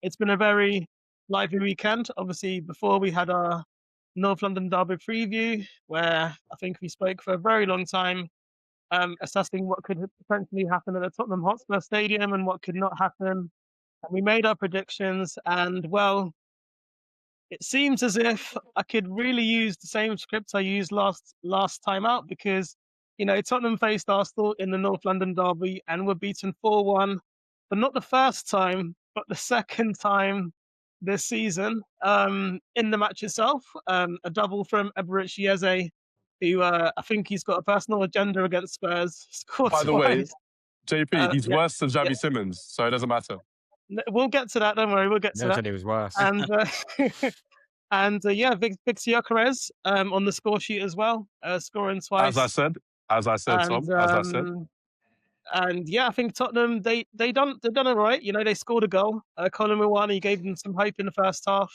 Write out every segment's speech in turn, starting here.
it's been a very lively weekend. Obviously, before we had our North London Derby preview, where I think we spoke for a very long time, assessing what could potentially happen at the Tottenham Hotspur Stadium and what could not happen. And we made our predictions, and well, it seems as if I could really use the same script I used last time out, because Tottenham faced Arsenal in the North London Derby and were beaten 4-1, but not the first time, but the second time this season in the match itself. A double from Eberechi Eze, who I think he's got a personal agenda against Spurs. Scored By the way, JP, he's worse than Xavi Simons, so it doesn't matter. We'll get to that. Don't worry, we'll get to that. Said he was worse. And Victor Gyökeres on the score sheet as well, scoring twice. As I said, Tom. And yeah, I think Tottenham they done it right. They scored a goal. Colin Mwani gave them some hope in the first half,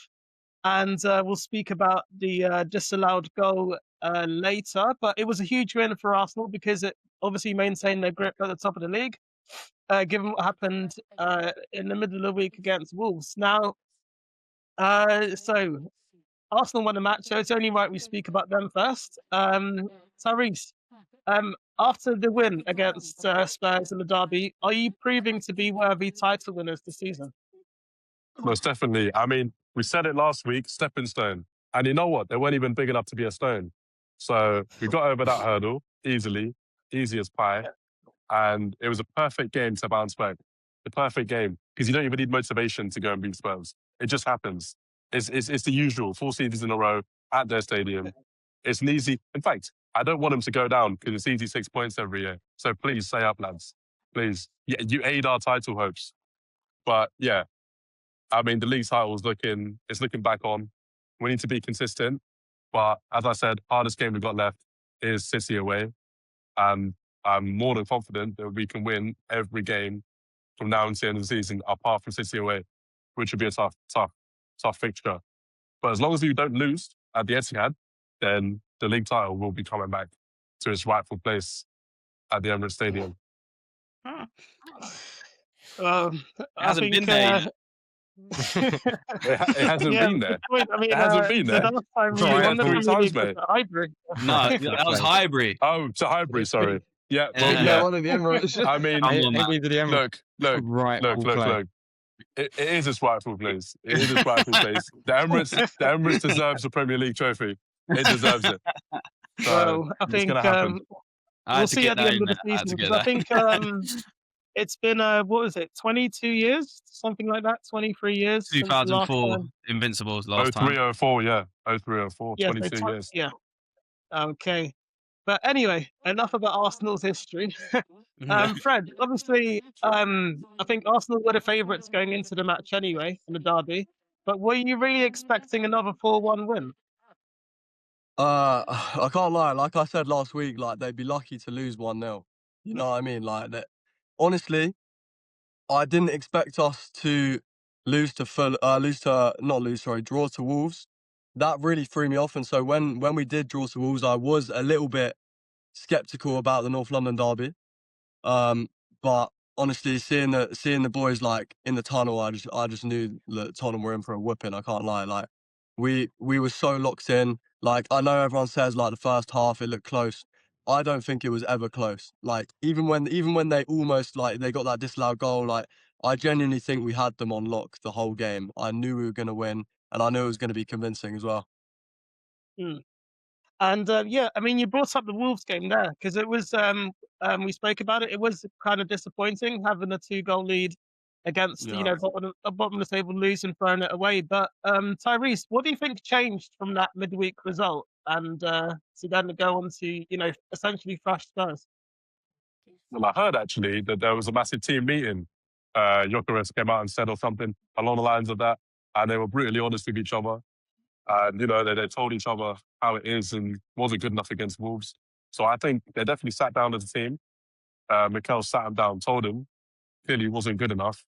and we'll speak about the disallowed goal later. But it was a huge win for Arsenal because it obviously maintained their grip at the top of the league, given what happened in the middle of the week against Wolves. Now, so Arsenal won the match, so it's only right we speak about them first. Tyrese, after the win against Spurs in the derby, are you proving to be worthy title winners this season? Most definitely. I mean, we said it last week, stepping stone. And you know what? They weren't even big enough to be a stone. So we got over that hurdle easily, easy as pie. And it was a perfect game to bounce back. The perfect game. Because you don't even need motivation to go and beat Spurs. It just happens. It's the usual, 4 seasons in a row at their stadium. It's an easy... In fact, I don't want them to go down because it's easy 6 points every year. So please, stay up, lads. Please. Yeah, you aid our title hopes. But yeah, I mean, the league title is looking back on. We need to be consistent. But as I said, hardest game we've got left is City away. And I'm more than confident that we can win every game from now until the end of the season, apart from City away, which would be a tough fixture. But as long as we don't lose at the Etihad, then the league title will be coming back to its rightful place at the Emirates Stadium. It hasn't been there. It hasn't been there. I mean, it hasn't been there. The last time we won 3 times, mate. No, that was Highbury. Oh, to Highbury, sorry. Yeah, well, yeah. One of the Emirates. I mean, look. It is its rightful place. It is its rightful place. The Emirates deserves a Premier League trophy. It deserves it. So I think we'll see at the end of the season. Because I think it's been 22 years, something like that, 23 years. 2004 Invincibles last time. 0304, yeah. 0304, yeah, 22 years. Yeah. Okay. But anyway, enough about Arsenal's history. Fred, obviously, I think Arsenal were the favourites going into the match anyway, in the derby. But were you really expecting another 4-1 win? I can't lie. Like I said last week, like they'd be lucky to lose 1-0. You know what I mean? Like that. Honestly, I didn't expect us to draw to Wolves. That really threw me off. And so when we did draw to Wolves, I was a little bit skeptical about the North London derby. But honestly, seeing the boys like in the tunnel, I just knew that Tottenham were in for a whooping. I can't lie. Like we were so locked in. Like I know everyone says like the first half it looked close. I don't think it was ever close. Like even when they almost like they got that disallowed goal, like I genuinely think we had them on lock the whole game. I knew we were going to win, and I knew it was going to be convincing as well. And yeah, I mean, you brought up the Wolves game there because it was we spoke about it. It was kind of disappointing having a 2-goal lead against a bottomless table lose and throwing it away. But Tyrese, what do you think changed from that midweek result and to then go on to essentially thrash Spurs? Well, I heard actually that there was a massive team meeting. Gyökeres came out and said or something along the lines of that, and they were brutally honest with each other. And they told each other how it is and wasn't good enough against Wolves. So I think they definitely sat down as a team. Mikel sat him down, told him clearly he wasn't good enough.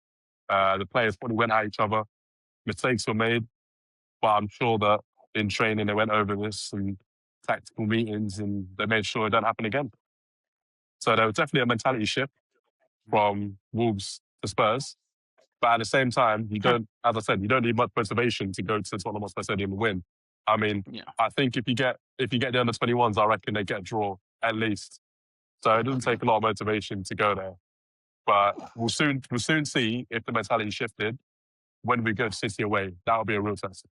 The players probably went at each other. Mistakes were made, but I'm sure that in training they went over this and tactical meetings and they made sure it don't happen again. So there was definitely a mentality shift from Wolves to Spurs. But at the same time, you don't, as I said, you don't need much motivation to go to Tottenham Hotspur Stadium and win. I mean, I think if you get the under-21s, I reckon they get a draw at least. So it doesn't take a lot of motivation to go there. But we'll soon see if the mentality shifted when we go to City away. That'll be a real test.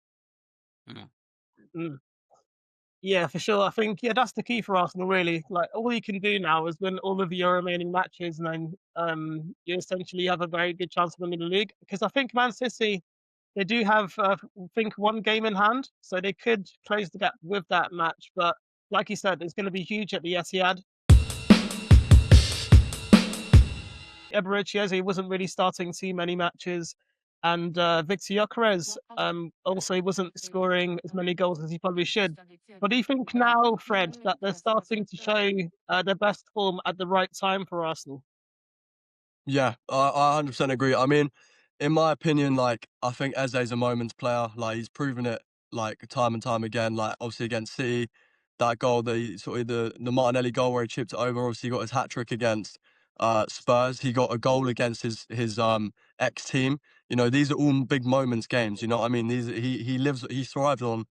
Yeah, for sure. I think that's the key for Arsenal. Really, like all you can do now is win all of your remaining matches, and then you essentially have a very good chance of winning the league. Because I think Man City, they do have I think one game in hand, so they could close the gap with that match. But like you said, it's going to be huge at the Etihad. Eberechi wasn't really starting too many matches, and Victor Gyökeres also wasn't scoring as many goals as he probably should. But do you think now, Fred, that they're starting to show their best form at the right time for Arsenal? Yeah, I 100% agree. I mean, in my opinion, like, I think Eze's a moments player. Like, he's proven it, like, time and time again. Like, obviously against City, that goal, the Martinelli goal where he chipped it over, obviously he got his hat-trick against Spurs. He got a goal against his ex-team. You know, these are all big moments games, you know what I mean? He thrives on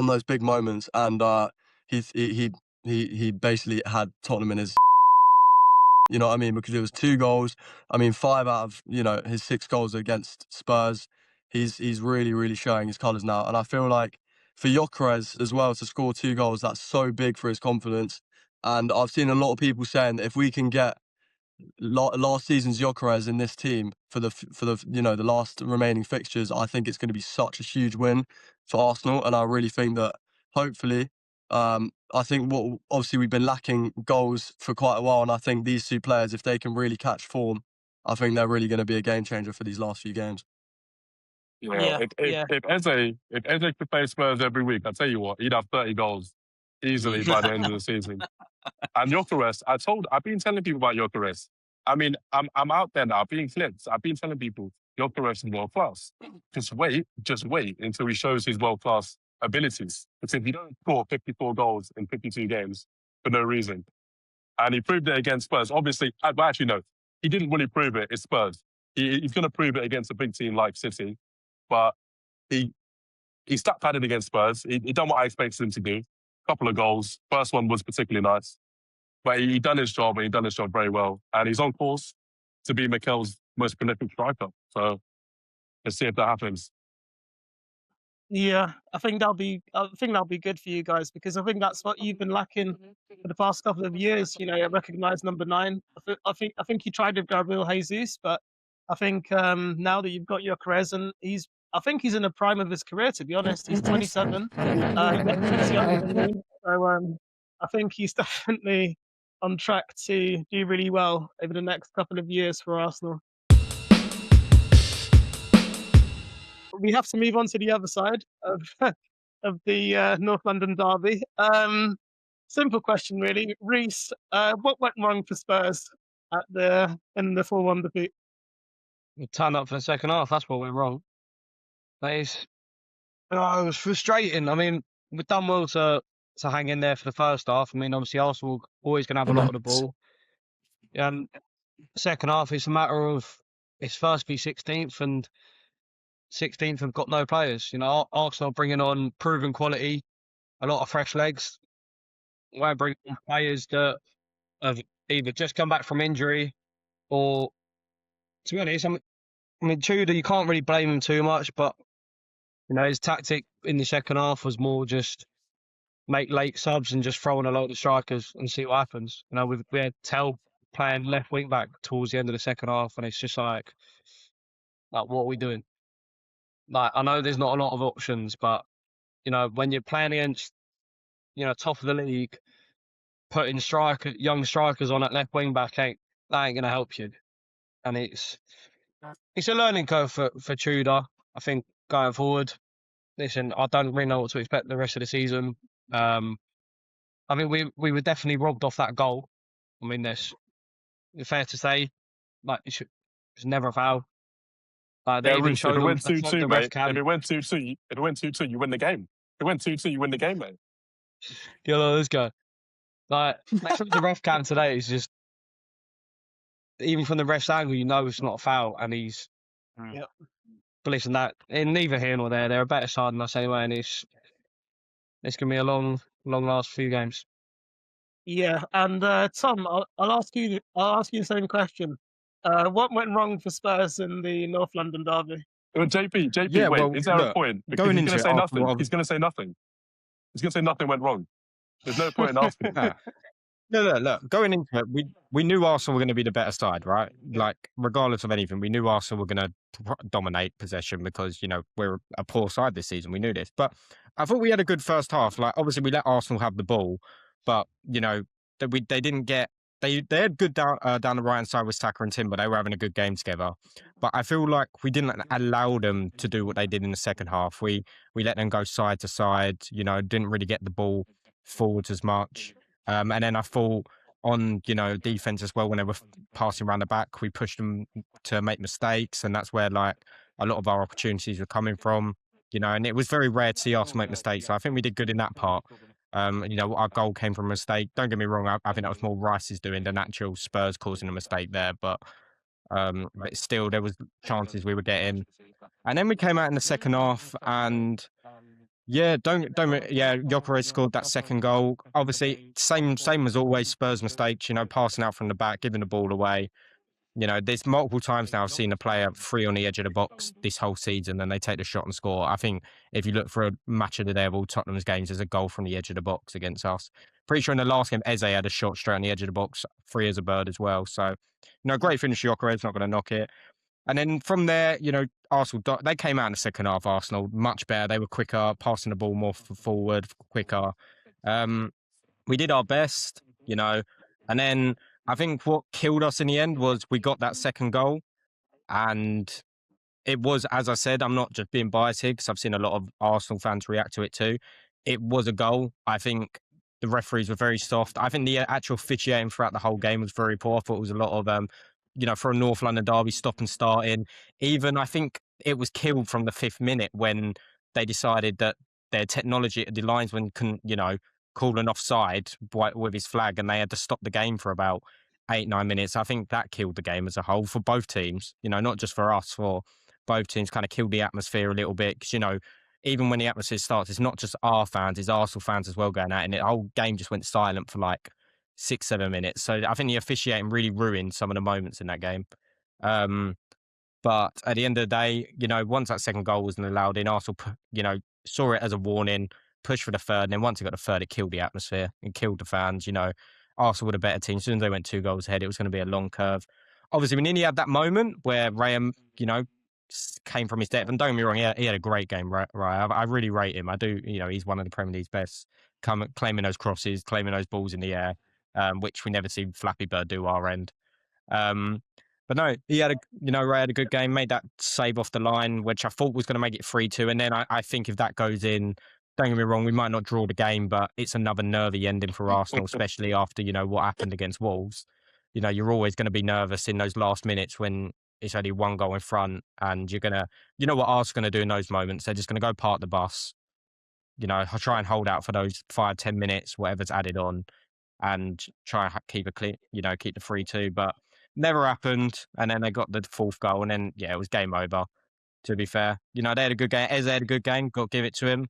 those big moments, and he basically had Tottenham in his, you know what I mean? Because it was 2 goals. I mean, 5 out of, you know, his 6 goals against Spurs. He's really, really showing his colours now. And I feel like for Gyökeres as well to score 2 goals, that's so big for his confidence. And I've seen a lot of people saying that if we can get last season's Gyökeres in this team for the you know, the last remaining fixtures, I think it's going to be such a huge win for Arsenal. And I really think that hopefully, I think obviously we've been lacking goals for quite a while, and I think these 2 players, if they can really catch form, I think they're really going to be a game changer for these last few games. If Eze could play Spurs every week, I tell you what, he'd have 30 goals easily by the end of the season. And Gyökeres, I've been telling people about Gyökeres. I mean, I'm out there now, being clipped. I've been telling people Gyökeres is world class. Just wait until he shows his world class abilities. Because if you don't score 54 goals in 52 games for no reason, and he proved it against Spurs. Obviously, actually no, he didn't really prove it. It's Spurs. He's going to prove it against a big team like City, but he stat padded against Spurs. He done what I expected him to do. Couple of goals. First one was particularly nice. But he done his job, and he done his job very well. And he's on course to be Mikel's most prolific striker. So let's see if that happens. Yeah, I think that'll be good for you guys, because I think that's what you've been lacking for the past couple of years. You know, a recognised number 9. I think you tried with Gabriel Jesus, but I think now that you've got Gyökeres, and I think he's in the prime of his career. To be honest, he's 27. He's younger than me, so I think he's definitely on track to do really well over the next couple of years for Arsenal. We have to move on to the other side of the North London derby. Simple question, really. Reece, what went wrong for Spurs in the 4-1 defeat? We turned up for the second half. That's what went wrong. It was frustrating. I mean, we've done well to hang in there for the first half. I mean, obviously Arsenal always going to have a lot of the ball. Second half, it's a matter of it's first v 16th, and 16th have got no players. You know, Arsenal bringing on proven quality, a lot of fresh legs. We're bringing on players that have either just come back from injury, or, to be honest, I mean, Tudor, you can't really blame him too much, but, you know, his tactic in the second half was more just make late subs and just throw on a lot of strikers and see what happens. You know, we had Tell playing left wing back towards the end of the second half, and it's just like what are we doing? Like, I know there's not a lot of options, but, you know, when you're playing against, you know, top of the league, putting young strikers on at left wing back ain't going to help you. And it's a learning curve for Tudor, I think, going forward. Listen, I don't really know what to expect the rest of the season. I mean, we were definitely robbed off that goal. I mean, it's fair to say, like, it's never a foul. They even showed if it went them 2-2, mate, if it went 2-2, you win the game. If it went 2-2, you win the game, mate. Yeah, let's go. Like, the ref cam today is just, even from the ref's angle, you know it's not a foul, and he's Yep. But listen, that neither here nor there. They're a better side than us anyway, and it's going to be a long last few games. Yeah, and Tom, I'll ask you the same question. What went wrong for Spurs in the North London derby? JP, Yeah, wait, well, is there a look, point? Because going he's going to into say it, nothing. Arsenal, He's going to say nothing. He's going to say nothing went wrong. There's no point in asking. No, look, going into it, we knew Arsenal were going to be the better side, right? Like, regardless of anything, we knew Arsenal were going to dominate possession because, you know, we're a poor side this season. We knew this. But I thought we had a good first half. Like, obviously, we let Arsenal have the ball, but, you know, they didn't get... They had good down the right-hand side with Saka and Timber. They were having a good game together. But I feel like we didn't allow them to do what they did in the second half. We let them go side to side, you know, didn't really get the ball forwards as much. And then I thought on, you know, defense as well, when they were passing around the back, we pushed them to make mistakes. And that's where, like, a lot of our opportunities were coming from, you know, and it was very rare to see us make mistakes. So I think we did good in that part. You know, our goal came from a mistake. Don't get me wrong. I think that was more Rice's doing than actual Spurs causing a mistake there. But still, there was chances we were getting. And then we came out in the second half and... Yeah, Gyökeres scored that second goal. Obviously, same as always, Spurs mistakes, you know, passing out from the back, giving the ball away. You know, there's multiple times now I've seen a player free on the edge of the box this whole season and they take the shot and score. I think if you look for a match of the day of all Tottenham's games, there's a goal from the edge of the box against us. Pretty sure in the last game, Eze had a shot straight on the edge of the box, free as a bird as well. So, you know, great finish, Gyökeres, not going to knock it. And then from there, you know, Arsenal, they came out in the second half, Arsenal, much better. They were quicker, passing the ball more forward, quicker. We did our best, you know. And then I think what killed us in the end was we got that second goal. And it was, as I said, I'm not just being biased here because I've seen a lot of Arsenal fans react to it too. It was a goal. I think the referees were very soft. I think the actual officiating throughout the whole game was very poor. I thought it was a lot of... you know, for a North London derby, stop and starting. Even I think it was killed from the 5th minute when they decided that their technology, the linesman couldn't, you know, call an offside with his flag and they had to stop the game for about 8-9 minutes. I think that killed the game as a whole for both teams, you know, not just for us, for both teams, kind of killed the atmosphere a little bit. Because, you know, even when the atmosphere starts, it's not just our fans, it's Arsenal fans as well going out. And the whole game just went silent for like 6-7 minutes. So I think the officiating really ruined some of the moments in that game. But at the end of the day, you know, once that second goal wasn't allowed in, Arsenal, you know, saw it as a warning, pushed for the third. And then once it got the third, it killed the atmosphere and killed the fans. You know, Arsenal were a better team. As soon as they went 2 goals ahead, it was going to be a long curve. Obviously, we nearly had that moment where Rayham, you know, came from his depth. And don't get me wrong, he had a great game, right? I really rate him. I do, you know, he's one of the Premier League's best, claiming those crosses, claiming those balls in the air. Which we never see Flappy Bird do our end. But no, Ray had a good game, made that save off the line, which I thought was going to make it 3-2. And then I think if that goes in, don't get me wrong, we might not draw the game, but it's another nervy ending for Arsenal, especially after, you know, what happened against Wolves. You know, you're always going to be nervous in those last minutes when it's only 1 goal in front and you're going to, you know what Arsenal's going to do in those moments? They're just going to go park the bus, you know, try and hold out for those 5-10 minutes, whatever's added on, and try and keep keep the 3-2, but never happened. And then they got the 4th goal, and then it was game over. To be fair, you know, they had a good game. Eze had a good game. Got to give it to him.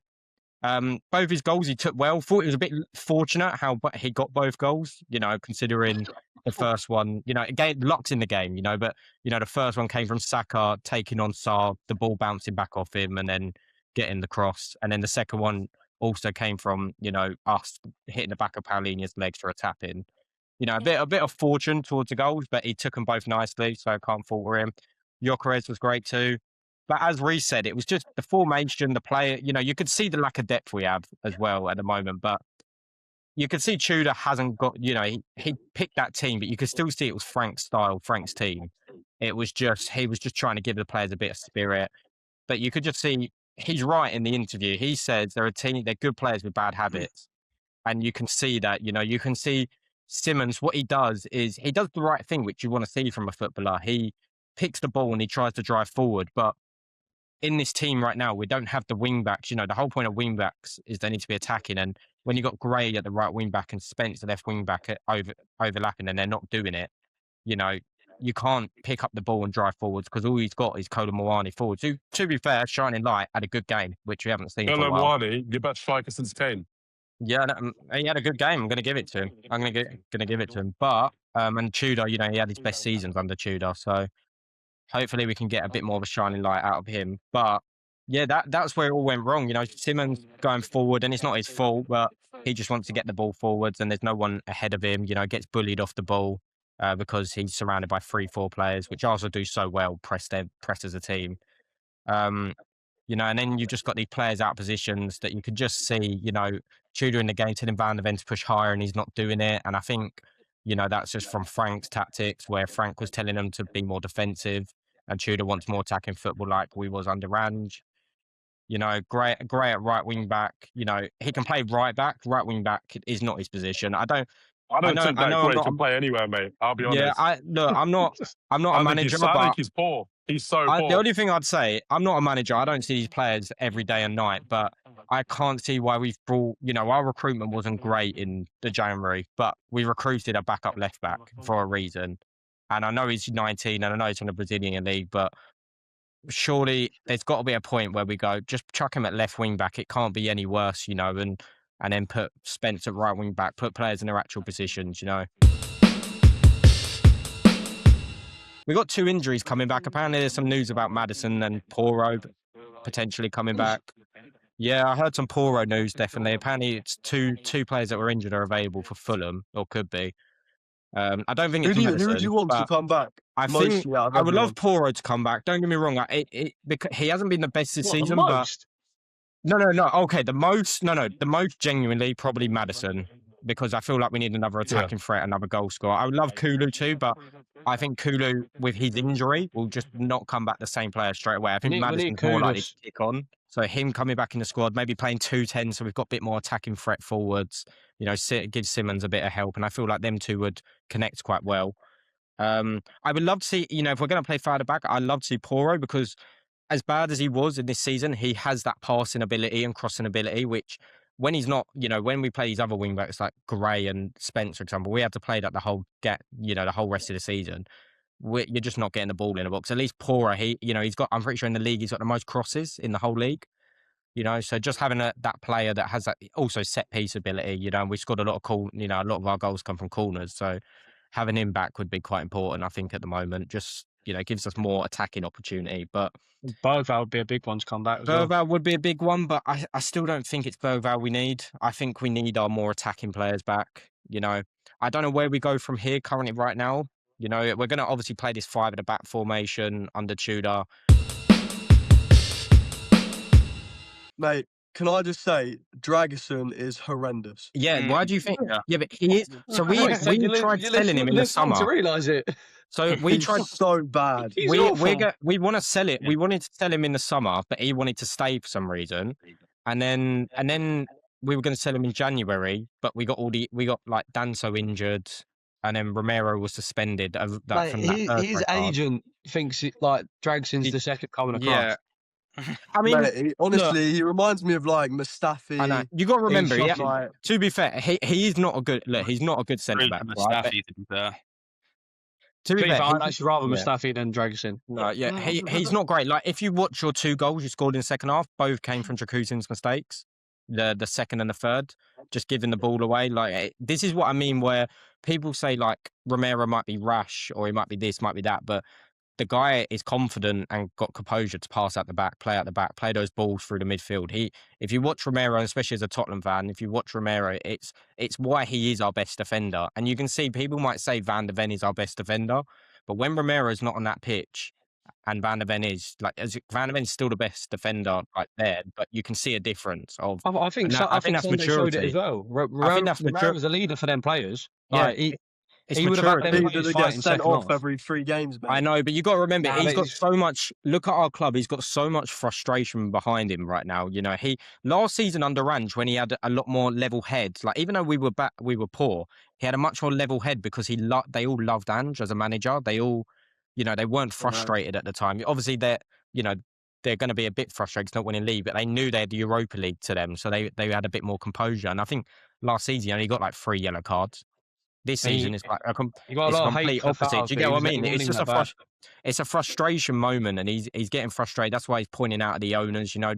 Both his goals he took well. Thought it was a bit fortunate how he got both goals. You know, considering the first one, you know, again luck's in the game. You know, but you know the first one came from Saka taking on Sarr, the ball bouncing back off him, and then getting the cross, and then the second one also came from, you know, us hitting the back of Paulinho's legs for a tap in. You know, a bit of fortune towards the goals, but he took them both nicely, so I can't fault him. Gyökeres was great too. But as Reece said, it was just the formation, the player, you know, you could see the lack of depth we have as well at the moment, but you could see Tudor hasn't got, you know, he picked that team, but you could still see it was Frank's style, Frank's team. He was just trying to give the players a bit of spirit, but you could just see, he's right in the interview. He says they're good players with bad habits. And you can see that, you know, you can see Simmons, what he does is he does the right thing, which you want to see from a footballer. He picks the ball and he tries to drive forward. But in this team right now, we don't have the wing backs. You know, the whole point of wing backs is they need to be attacking. And when you've got Gray at the right wing back and Spence the left wing back overlapping and they're not doing it, you know, you can't pick up the ball and drive forwards because all he's got is Kolo Muani forwards. Who, to be fair, shining light, had a good game, which we haven't seen for a while. Muani, your best striker since Kane. Yeah, he had a good game. I'm going to give it to him. I'm going to give it to him. But and Tudor, he had his best seasons under Tudor, so hopefully we can get a bit more of a shining light out of him. But yeah, that's where it all went wrong. Simmons going forward, and it's not his fault, but he just wants to get the ball forwards, and there's no one ahead of him. Gets bullied off the ball because he's surrounded by 3-4 players, which Arsenal do so well, press as a team. And then you've just got these players out of positions that you could just see, Tudor in the game telling Van der Ven to push higher and he's not doing it. And I think, that's just from Frank's tactics, where Frank was telling him to be more defensive and Tudor wants more attacking football like we was under Range. Great at right wing back. He can play right back. Right wing back is not his position. I don't think that Gray can play anywhere, mate. I'll be honest. Yeah, I'm not a manager. I think he's poor. He's so poor. The only thing I'd say, I'm not a manager. I don't see these players every day and night, but I can't see why we've brought, our recruitment wasn't great in the January, but we recruited a backup left back for a reason. And I know he's 19 and I know he's in the Brazilian league, but surely there's got to be a point where we go, just chuck him at left wing back. It can't be any worse, and then put Spence at right wing back, put players in their actual positions, We got 2 injuries coming back. Apparently there's some news about Maddison and Porro potentially coming back. Yeah, I heard some Porro news, definitely. Apparently it's two players that were injured are available for Fulham, or could be. I don't think it's Maddison. Who do you want to come back? I would love Porro to come back. Don't get me wrong. Because he hasn't been the best this season, but... No. Okay, the most genuinely probably Maddison, because I feel like we need another attacking threat, another goal scorer. I would love Kulu too, but I think Kulu, with his injury, will just not come back the same player straight away. I think Maddison's more likely to kick on. So him coming back in the squad, maybe playing 2-10, so we've got a bit more attacking threat forwards, give Simmons a bit of help, and I feel like them two would connect quite well. I would love to see, if we're going to play further back, I'd love to see Porro, because as bad as he was in this season, he has that passing ability and crossing ability, which when he's not, when we play these other wing backs like Gray and Spence, for example, we had to play that the whole rest of the season. You're just not getting the ball in the box. At least Porro, he's got, I'm pretty sure in the league, he's got the most crosses in the whole league. So just having that player that has that also set piece ability, and we scored a lot of a lot of our goals come from corners. So having him back would be quite important, I think, at the moment. Just, gives us more attacking opportunity. But Bergvall would be a big one to come back. Bergvall would be a big one, but I still don't think it's Bergvall we need. I think we need our more attacking players back. I don't know where we go from here currently right now. We're going to obviously play this 5 at the back formation under Tudor. Mate, can I just say, Dragusin is horrendous. Yeah, why do you think? Yeah, but he is. So we tried selling him in the summer. To realise it. So we tried. So bad. We want to sell it. We wanted to sell him in the summer, but he wanted to stay for some reason. And then we were going to sell him in January, but we got like Danso injured, and then Romero was suspended. His agent thinks Dragsin's the second coming across. Yeah. I mean, mate, honestly, he reminds me of like Mustafi. I know. You got to remember, to be fair, he is not a good. Look, he's not a good centre back. Mustafi, to be fair. To be fair, I'd actually rather Mustafi than Dragusin. No, yeah, he's not great. Like, if you watch your 2 goals you scored in the second half, both came from Dragusin's mistakes. The second and the third, just giving the ball away. Like, this is what I mean, where people say like Romero might be rash or he might be this, might be that, but the guy is confident and got composure to pass out the back, play those balls through the midfield. If you watch Romero, especially as a Tottenham fan, if you watch Romero, it's why he is our best defender. And you can see people might say Van der Ven is our best defender, but when Romero's not on that pitch and Van der Ven is, Van der Ven's still the best defender there, but you can see a difference of. I think that's maturity. Showed it as well. I think that's maturity. Romero's a leader for them players. Yeah. He would have had them get sent off every 3 games, mate. I know, but you got to remember, he's got so much. Look at our club; he's got so much frustration behind him right now. He last season under Range, when he had a lot more level head. Like, even though we were poor, he had a much more level head because they all loved Ange as a manager. They all, they weren't frustrated at the time. Obviously, they're going to be a bit frustrated, not winning league, but they knew they had the Europa League to them, so they had a bit more composure. And I think last season he only got like 3 yellow cards. This season is like you got a it's a lot of hate complete for the opposite. fouls, Do you but get he what I was mean? It's winning just that it's a frustration moment, and he's getting frustrated. That's why he's pointing out at the owners, you know,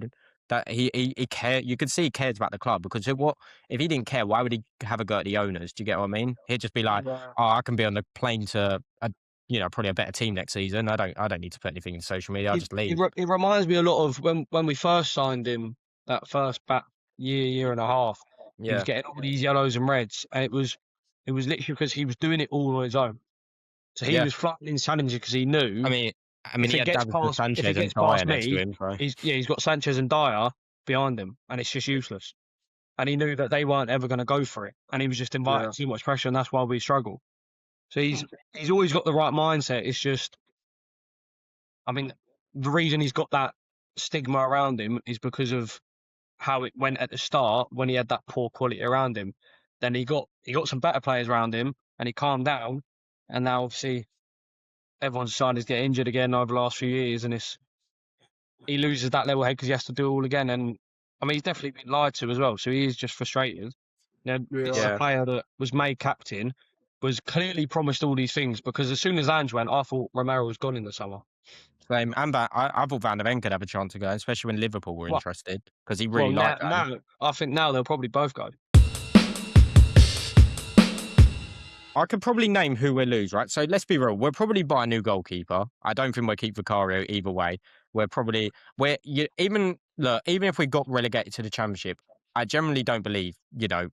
that he cares. You can see he cares about the club, because if he didn't care, why would he have a go at the owners? Do you get what I mean? He'd just be like, Yeah. "Oh, I can be on the plane to probably a better team next season. I don't need to put anything in social media. I'll just leave." It reminds me a lot of when we first signed him, that first year and a half. He was Yeah, getting all these yellows and reds, and it was literally because he was doing it all on his own. So he Yeah. was flattening challenges because he knew. I mean, if he it had gets Davinson past, Sanchez if it and gets Dyer past next to me, him. So. he's got Sanchez and Dyer behind him, and it's just useless. And he knew that they weren't ever going to go for it, and he was just inviting too much pressure, and that's why we struggle. So he's always got the right mindset. It's just, I mean, the reason he's got that stigma around him is because of how it went at the start when he had that poor quality around him. Then he got some better players around him, and he calmed down. And now obviously everyone's decided to get injured again over the last few years, and he loses that level head because he has to do it all again. And I mean, he's definitely been lied to as well, so he is just frustrated. This is a player that was made captain, was clearly promised all these things, because as soon as Ange went, I thought Romero was gone in the summer. Same. And I thought Van der Ven could have a chance to go, especially when Liverpool were interested, because he really liked that. Now, I think now they'll probably both go. I could probably name who we'll lose, right? So let's be real. We'll probably buy a new goalkeeper. I don't think we'll keep Vicario either way. Even if we got relegated to the Championship, I generally don't believe,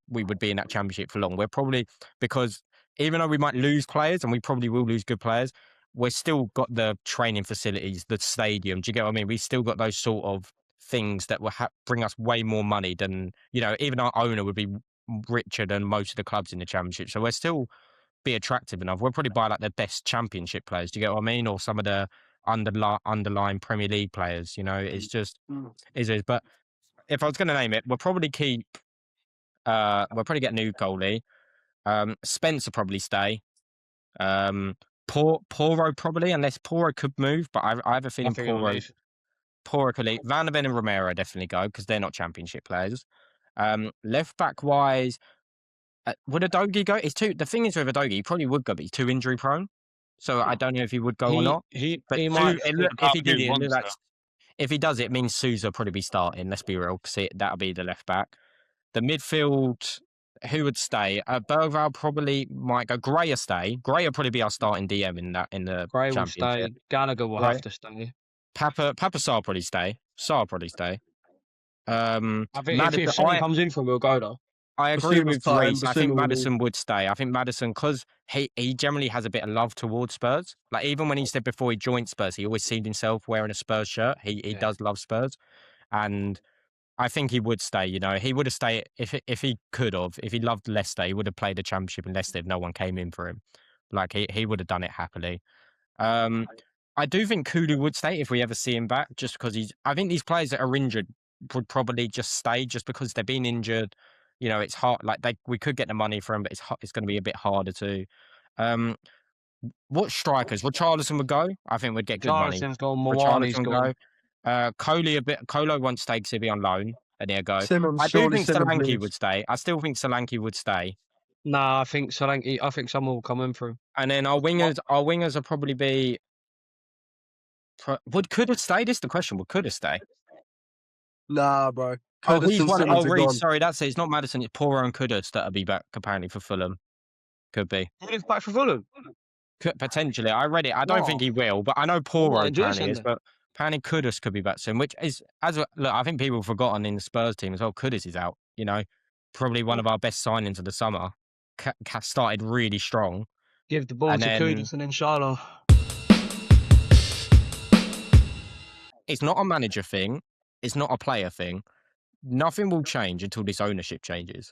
we would be in that Championship for long. We're probably, because even though we might lose players, and we probably will lose good players, we've still got the training facilities, the stadium. Do you get what I mean? We've still got those sort of things that will bring us way more money than, even our owner would be richer than most of the clubs in the Championship. So we're still be attractive enough. We'll probably buy like the best Championship players. Do you get what I mean? Or some of the underlying Premier League players. It's just is. But if I was going to name it, we'll probably keep. We'll probably get a new goalie. Spence will probably stay. Poro probably, unless Poro could move. But I have a feeling Poro could leave. Van der Ven and Romero definitely go, because they're not Championship players. Left back wise. Would Udogie go? The thing is with Udogie, he probably would go, but he's too injury prone. So I don't know if he would go or not. He might. If he did it, if he does it, means Sousa probably be starting. Let's be real, because that'll be the left back. The midfield, who would stay? Bergvall probably might go. Gray will stay. Gray will probably be our starting DM in the Gray will Championship. stay. Gallagher will have to stay. Papa Sarr probably stay. Sarr probably stay. I think if someone comes in from, we'll go though. I agree with Reece. I think Maddison would stay. I think Maddison, because he generally has a bit of love towards Spurs. Like, even when he said before he joined Spurs, he always seen himself wearing a Spurs shirt. He does love Spurs. And I think he would stay, He would have stayed if he could have. If he loved Leicester, he would have played the Championship in Leicester if no one came in for him. Like, he would have done it happily. I do think Kulu would stay if we ever see him back, just because I think these players that are injured would probably just stay just because they've been injured. It's hard. Like, we could get the money for him, but it's going to be a bit harder to. What strikers? Richarlison would go. I think we'd get good money. Richarlison's gone. Kolo won't stay because he'll be on loan, and he'll go. Simmons, I do think Simmons Solanke leaves. would stay. I still think Solanke would stay. Nah, I think Solanke. I think someone will come in through. And then our wingers will probably be. Would Kudus stay? This is the question. Would Kudus stay? Nah, bro. Reece, sorry, that's it. It's not Maddison. It's Poro and Kudus that'll be back apparently for Fulham. Could be. He's back for Fulham. Potentially. I read it. I don't think he will, but I know Poro apparently is. But apparently Kudus could be back soon, which is look. I think people have forgotten in the Spurs team as well. Kudus is out. Probably one of our best signings of the summer. Started really strong. Give the ball to Kudus and inshallah. It's not a manager thing. It's not a player thing. Nothing will change until this ownership changes.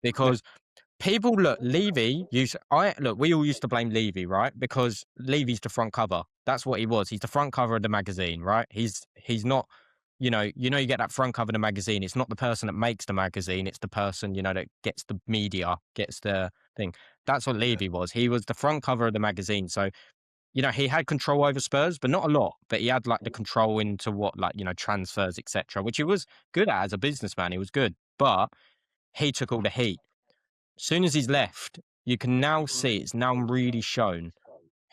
Because people Levy we all used to blame Levy, right? Because Levy's the front cover. That's what he was. He's the front cover of the magazine, right? He's not, you get that front cover of the magazine. It's not the person that makes the magazine. It's the person, that gets the media, gets the thing. That's what Levy was. He was the front cover of the magazine. So, he had control over Spurs, but not a lot. But he had the control into what, transfers, etc., which he was good at as a businessman. He was good, but he took all the heat. As soon as he's left, you can now see it's now really shown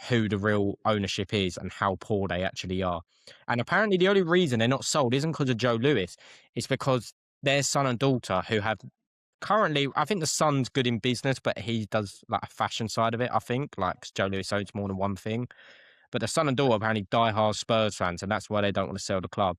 who the real ownership is and how poor they actually are. And apparently the only reason they're not sold isn't because of Joe Lewis. It's because their son and daughter who have currently, I think the son's good in business, but he does like a fashion side of it, I think. Like 'cause Joe Lewis owns more than one thing. But the son and daughter apparently diehard Spurs fans, and that's why they don't want to sell the club.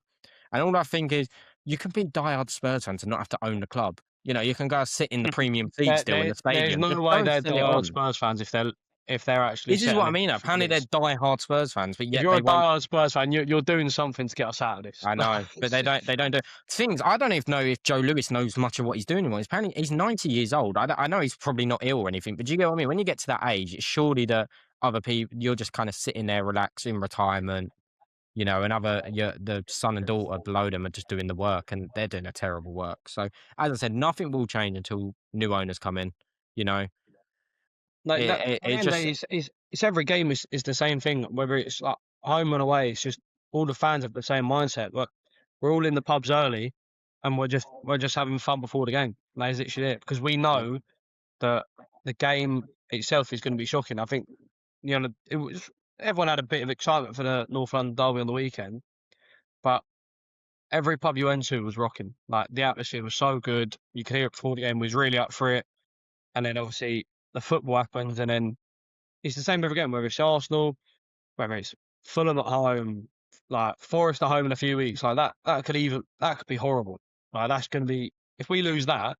And all I think is you can be diehard Spurs fans and not have to own the club. You know, you can go sit in the premium seat still in the stadium. There's no way they're diehard Spurs fans if they're actually. This is what I mean. Apparently, they're diehard Spurs fans, but yet if you're a they won't. diehard Spurs fan, you're doing something to get us out of this. I know, but they don't do things. I don't even know if Joe Lewis knows much of what he's doing anymore. Apparently, he's 90 years old. I know he's probably not ill or anything, but do you get what I mean? When you get to that age, it's surely that other people, you're just kind of sitting there, relaxing, retirement. You know, the son and daughter below them are just doing the work, and they're doing a terrible work. So, as I said, nothing will change until new owners come in. You know, like it's every game is the same thing. Whether it's like home and away, it's just all the fans have the same mindset. Like we're all in the pubs early, and we're just having fun before the game. That is literally it, because we know that the game itself is going to be shocking. I think everyone had a bit of excitement for the North London derby on the weekend, but every pub you went to was rocking. Like the atmosphere was so good. You could hear it before the game. Was really up for it, and then obviously the football happens, and then it's the same every game. Whether it's Arsenal, whether it's Fulham at home, like Forest at home in a few weeks, like that could be horrible. Like that's going to be, if we lose that, I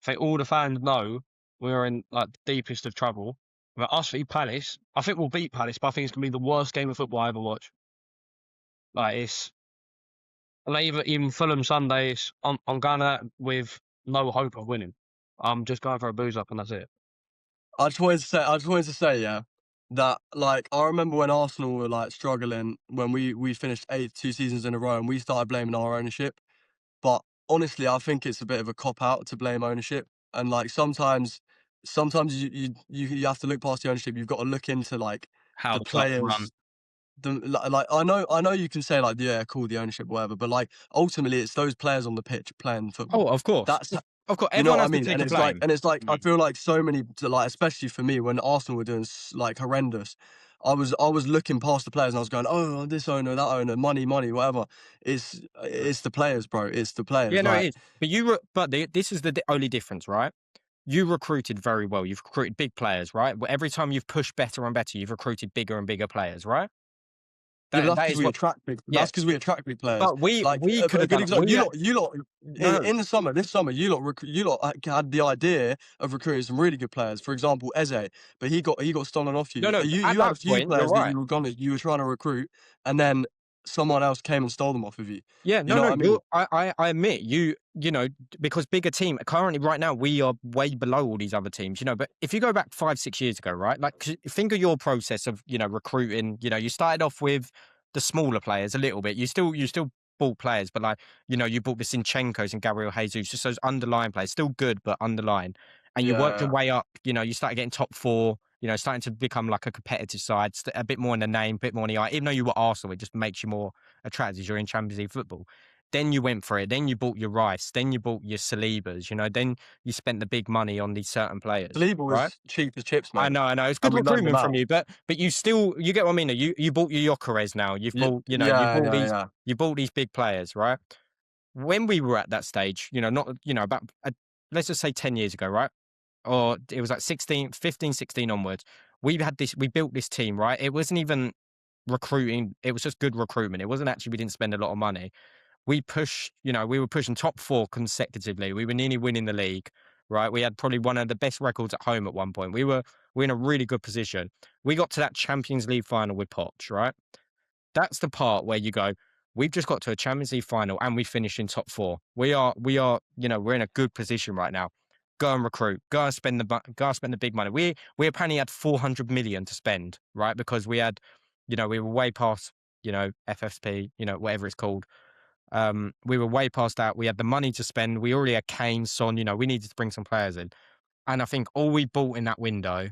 think all the fans know we're in like the deepest of trouble. But us v Palace, I think we'll beat Palace, but I think it's going to be the worst game of football I ever watch. Like it's, like even Fulham Sunday, I'm going at it with no hope of winning. I'm just going for a booze up and that's it. I just wanted to say, yeah, that like I remember when Arsenal were like struggling when we finished 8th 2 seasons in a row and we started blaming our ownership. But honestly, I think it's a bit of a cop out to blame ownership. And like sometimes you have to look past the ownership. You've got to look into like how the players. run. Like I know you can say like, yeah, cool, the ownership, whatever, but like ultimately it's those players on the pitch playing football. Oh, of course. Of course, you know what I mean. And it's like I feel like so many, like especially for me when Arsenal were doing like horrendous, I was looking past the players and I was going, oh, this owner, that owner, money, whatever. It's the players, bro. It's the players. Yeah, no, it is. But this is the only difference, right? You recruited very well. You've recruited big players, right? Every time you've pushed better and better, you've recruited bigger and bigger players, right? That's because we attract big players. But we could have done it. In the summer, this summer, you lot had the idea of recruiting some really good players. For example, Eze, but he got stolen off you. No, you had a few players that you were trying to recruit, and then someone else came and stole them off of you. Yeah, I admit you know, because bigger team currently right now we are way below all these other teams, you know. But if you go back 5-6 years ago, right, like think of your process of, you know, recruiting. You know, you started off with the smaller players a little bit. You still bought players, but like, you know, you bought the Sinchenkos and Gabriel Jesus, just those underlying players, still good but underlying, and you worked your way up. You know, you started getting top 4. You know, starting to become like a competitive side, a bit more in the name, a bit more in the eye. Even though you were Arsenal, it just makes you more attractive. You're in Champions League football. Then you went for it. Then you bought your Rice. Then you bought your Salibas. You know, then you spent the big money on these certain players. Saliba was cheap as chips, man. I know. It's good recruitment from you, but you still, you get what I mean. You bought your Gyökeres now. You've bought, you know, you bought these big players, right? When we were at that stage, you know, not, you know, about let's just say 10 years ago, right? Or it was like 15, 16 onwards. We built this team, right? It wasn't even recruiting. It was just good recruitment. It wasn't actually, we didn't spend a lot of money. We pushed, you know, we were pushing top 4 consecutively. We were nearly winning the league, right? We had probably one of the best records at home at one point. We're in a really good position. We got to that Champions League final with Poch, right? That's the part where you go, we've just got to a Champions League final and we finished in top 4. We are, you know, we're in a good position right now. Go and recruit. Go and spend the big money. We apparently had 400 million to spend, right? Because we had, you know, we were way past, you know, FFP, you know, whatever it's called. We were way past that. We had the money to spend. We already had Kane, Son. You know, we needed to bring some players in, and I think all we bought in that window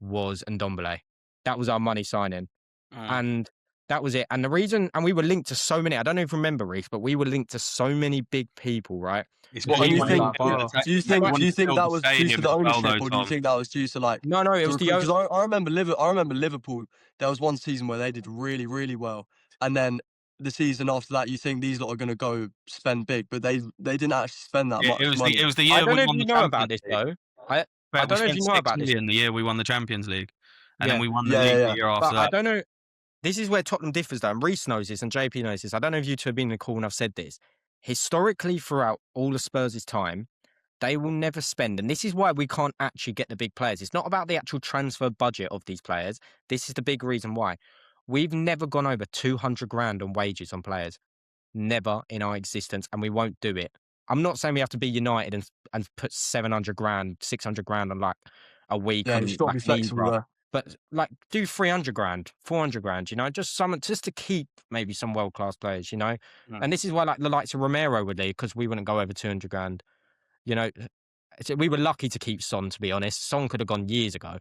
was Ndombele. That was our money signing, and That was it. And the reason, and we were linked to so many, I don't know if you remember, Reece, but we were linked to so many big people, right? It's What, and you think? Everyone Do you think that was due to the ownership, or do you Tom. think that was due to like? No, it was Because I remember Liverpool. There was one season where they did really, really well, and then the season after that, you think these lot are going to go spend big, but they didn't actually spend that much money. It was the year I don't we know if won you the know about Champions this League. though. I don't know if you know about this. The year we won the Champions League, and Yeah. then we won the league the year after But that. I don't know. This is where Tottenham differs though, and Reece knows this, and JP knows this. I don't know if you two have been in the call and I've said this. Historically, throughout all of Spurs' time, they will never spend, and this is why we can't actually get the big players. It's not about the actual transfer budget of these players. This is the big reason why. We've never gone over 200 grand on wages on players. Never in our existence, and we won't do it. I'm not saying we have to be United and put 700 grand, 600 grand on like a week. Yeah, on, you've got to like, be flexible there. but like do 300 grand, 400 grand, you know, just to keep maybe some world-class players, you know. And this is why like the likes of Romero would leave, because we wouldn't go over 200 grand, you know. So we were lucky to keep Son, to be honest. Son could have gone years ago,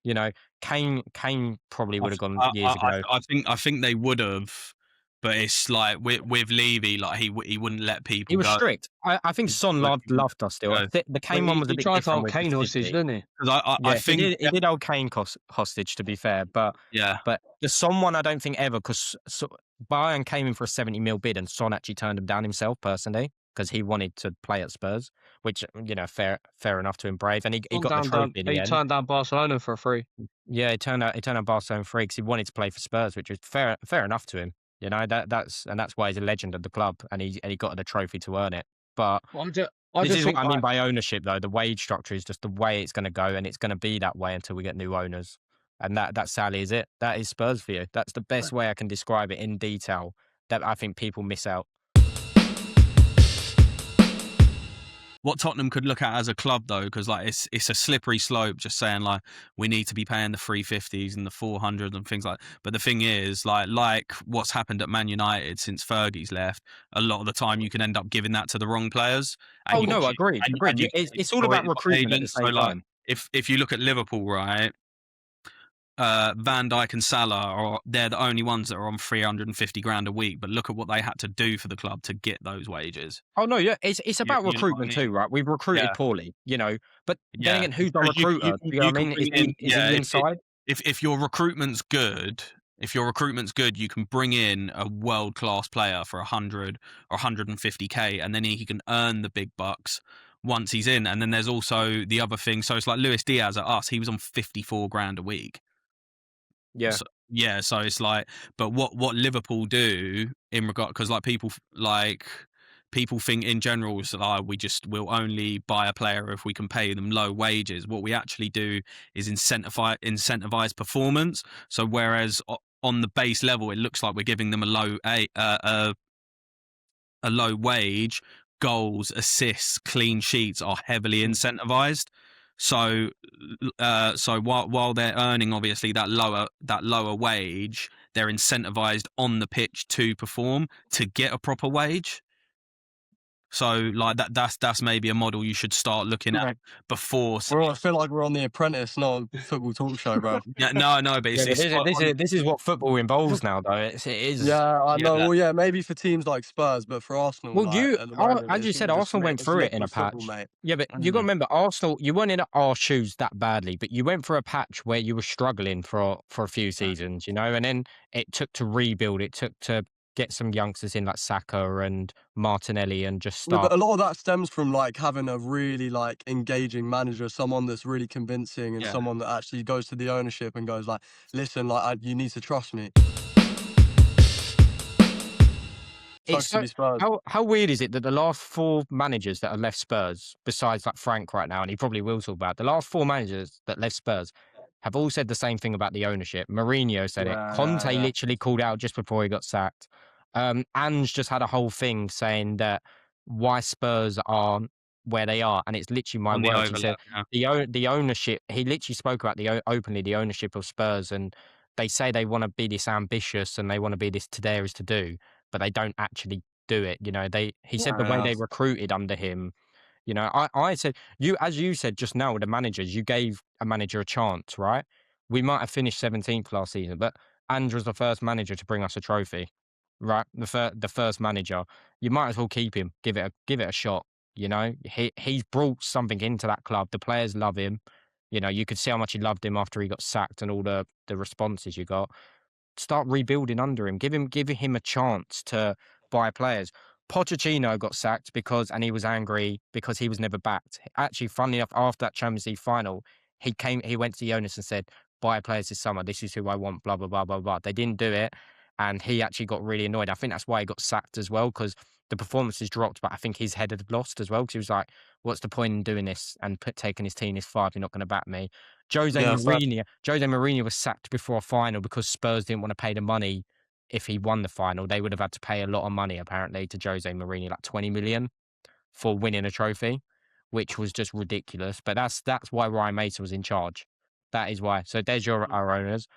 you know. Kane probably would have gone years ago. I think they would have, but it's like with Levy, like he wouldn't let people. He was go. strict. I think Son loved us still. The Kane one was a bit different. He tried to hold Kane hostage, didn't he? Because I think he did hold Kane hostage, to be fair. But but the Son one, I don't think ever, because Bayern came in for a 70 mil bid, and Son actually turned him down himself personally, because he wanted to play at Spurs, which, you know, fair enough to him, brave, and he got the trophy in the end. He turned down Barcelona for a free. Yeah, he turned out Barcelona free because he wanted to play for Spurs, which was fair enough to him. You know, that's why he's a legend of the club, and he got the trophy to earn it. But this is what I mean by ownership, though. The wage structure is just the way it's going to go, and it's going to be that way until we get new owners. And that sadly is it. That is Spurs for you. That's the best way I can describe it in detail, that I think people miss out. What Tottenham could look at as a club, though, because like it's a slippery slope, just saying like we need to be paying the 350s and the 400s and things like that. But the thing is, like what's happened at Man United since Fergie's left, a lot of the time you can end up giving that to the wrong players. I agree. It's all about recruitment at the same time. If you look at Liverpool, right, Van Dijk and Salah they're the only ones that are on 350 grand a week, but look at what they had to do for the club to get those wages. Oh no, yeah, it's about recruitment too, right? We've recruited poorly, you know, but then again, who's the recruiter? You know what I mean? Is he inside? If your recruitment's good, you can bring in a world-class player for 100 or 150k, and then he can earn the big bucks once he's in. And then there's also the other thing. So it's like Luis Diaz at us, he was on 54 grand a week. So it's like, but what Liverpool do in regard, because like people think in general, it's like we'll only buy a player if we can pay them low wages. What we actually do is incentivize performance. So whereas on the base level, it looks like we're giving them a low wage, goals, assists, clean sheets are heavily incentivized. So while they're earning obviously that lower wage, they're incentivized on the pitch to perform to get a proper wage. So like that's maybe a model you should start looking at before. I feel like we're on The Apprentice, not a football talk show, bro. But this is what football involves now, though. It is. Yeah, I know. Well, yeah, maybe for teams like Spurs, but for Arsenal, as you said, Arsenal went through it in a patch. Yeah, but you got to remember, Arsenal, you weren't in our shoes that badly, but you went through a patch where you were struggling for a few seasons, you know, and then it took to rebuild. It took to get some youngsters in like Saka and Martinelli and just start. But a lot of that stems from like having a really like engaging manager, someone that's really convincing, and someone that actually goes to the ownership and goes like, listen, like you need to trust me. How weird is it that the last 4 managers that have left Spurs, besides like Frank right now, and he probably will talk about, the last 4 managers that left Spurs have all said the same thing about the ownership. Mourinho said it. Conte literally called out just before he got sacked. Ange just had a whole thing saying that why Spurs are where they are, and it's literally my words. He said the ownership. He literally spoke about openly the ownership of Spurs, and they say they want to be this ambitious and they want to be this to dare is to do, but they don't actually do it. You know, he said the way they recruited under him. You know, I said, as you said just now with the managers, you gave a manager a chance, right? We might have finished 17th last season, but Ange was the first manager to bring us a trophy, right? The first manager. You might as well keep him. Give it a shot. You know, he's brought something into that club. The players love him. You know, you could see how much he loved him after he got sacked and all the responses you got. Start rebuilding under him. Give him a chance to buy players. Pochettino got sacked and he was angry because he was never backed. Actually, funnily enough, after that Champions League final, he went to the owners and said, buy players this summer. This is who I want, blah, blah, blah, blah, blah. They didn't do it. And he actually got really annoyed. I think that's why he got sacked as well, because the performances dropped, but I think his head had lost as well, because he was like, what's the point in doing this and taking his team this far if you're not going to back me? Jose Mourinho was sacked before a final because Spurs didn't want to pay the money. If he won the final, they would have had to pay a lot of money, apparently, to Jose Mourinho, like 20 million for winning a trophy, which was just ridiculous. But that's why Ryan Mason was in charge. That is why. So there's our owners.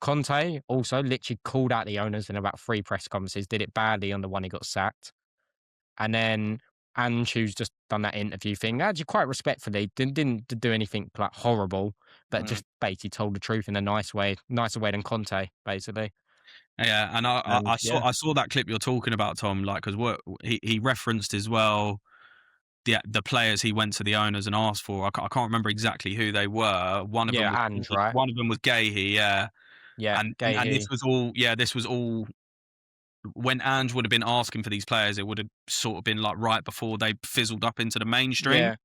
Conte also literally called out the owners in about 3 press conferences, did it badly on the one he got sacked. And then Ange, who's just done that interview thing, actually quite respectfully, didn't do anything like horrible, but just basically told the truth in a nicer way than Conte, basically. Yeah, and I saw that clip you're talking about, Tom. Like, because what he referenced as well, the players he went to the owners and asked for. I can't remember exactly who they were. One of them was Ange, right? One of them was Gahey, yeah. And this was all when Ange would have been asking for these players, it would have sort of been like right before they fizzled up into the mainstream. Yeah.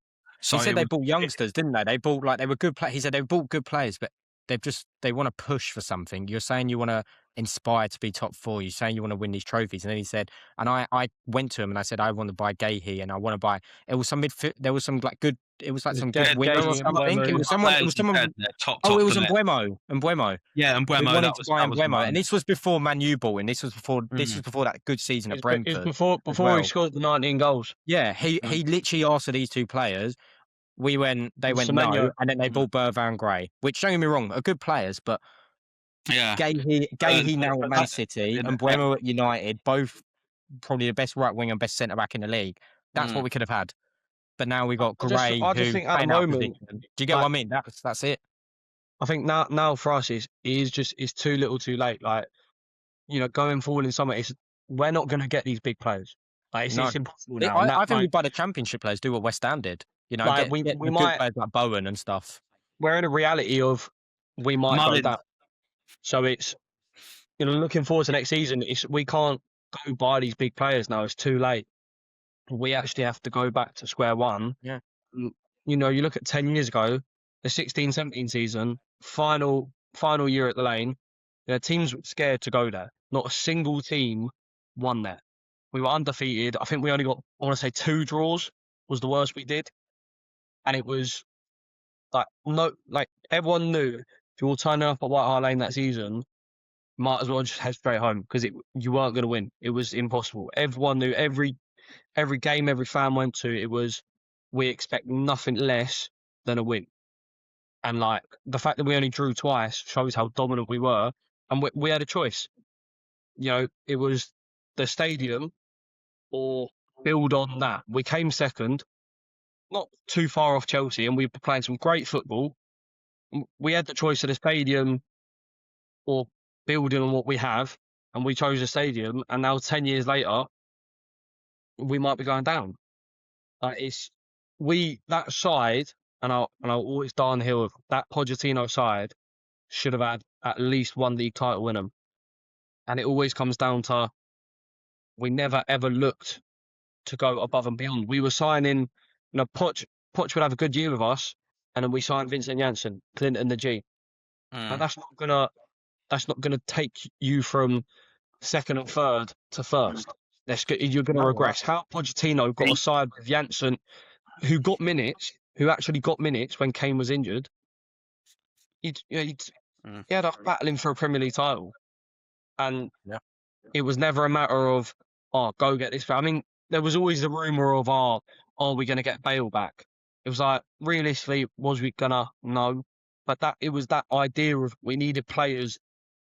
So he said they bought youngsters, didn't they? They bought they were good players. He said they bought good players, but they want to push for something. You're saying you want to inspire to be top 4. You're saying you want to win these trophies. And then he said, and I went to him and I said, I want to buy Gahey and I want to buy, it was some there was some like good, it was like some good winners or something. It was someone, it was Mbeumo. Yeah, Mbeumo. We wanted to buy Mbeumo. And this was before Man U bought him. This was before that good season at Brentford. It was before he scored the 19 goals. Yeah, he literally asked for these 2 players. They went Semenyo. no, and then they bought Bergwijn Gray, which, don't get me wrong, are good players, but Gahey now at Man City and Mbeumo at United, both probably the best right wing and best centre back in the league. That's what we could have had. But now we got Gray. I just think at the moment, do you get what I mean? That's it. I think now for us it's too little, too late. Like, you know, going forward in summer, we're not going to get these big players. Like, it's impossible now. I think we buy the Championship players, do what West Ham did. You know, like, get we might players like Bowen and stuff. We're in a reality of we might go down. So it's, you know, looking forward to next season. We can't go buy these big players now. It's too late. We actually have to go back to square one. Yeah. You know, you look at 10 years ago, the 16-17 season, final year at the Lane. Teams were scared to go there. Not a single team won there. We were undefeated. I think we only got, I want to say, 2 draws was the worst we did. And it was like everyone knew if you were turning up at White Hart Lane that season, might as well just head straight home because you weren't going to win. It was impossible. Everyone knew every game every fan went to, it was, we expect nothing less than a win. And like the fact that we only drew twice shows how dominant we were. And we had a choice. You know, it was the stadium or build on that. We came second, not too far off Chelsea, and we were playing some great football. We had the choice of the stadium or building on what we have, and we chose the stadium. And now 10 years later, we might be going down. Like that side, and I'll always die on the hill of that Pochettino side should have had at least one league title in them. And it always comes down to we never ever looked to go above and beyond. We were signing, you know, Poch would have a good year with us, and then we signed Vincent Janssen, Clinton the G. And that's not gonna take you from second and third to first. You're gonna regress. How Pochettino got a side with Janssen, who actually got minutes when Kane was injured. He had us battling for a Premier League title. And it was never a matter of, go get this. I mean, there was always the rumour of, are we going to get Bale back? It was like, realistically, was we going to? No. But it was that idea of we needed players,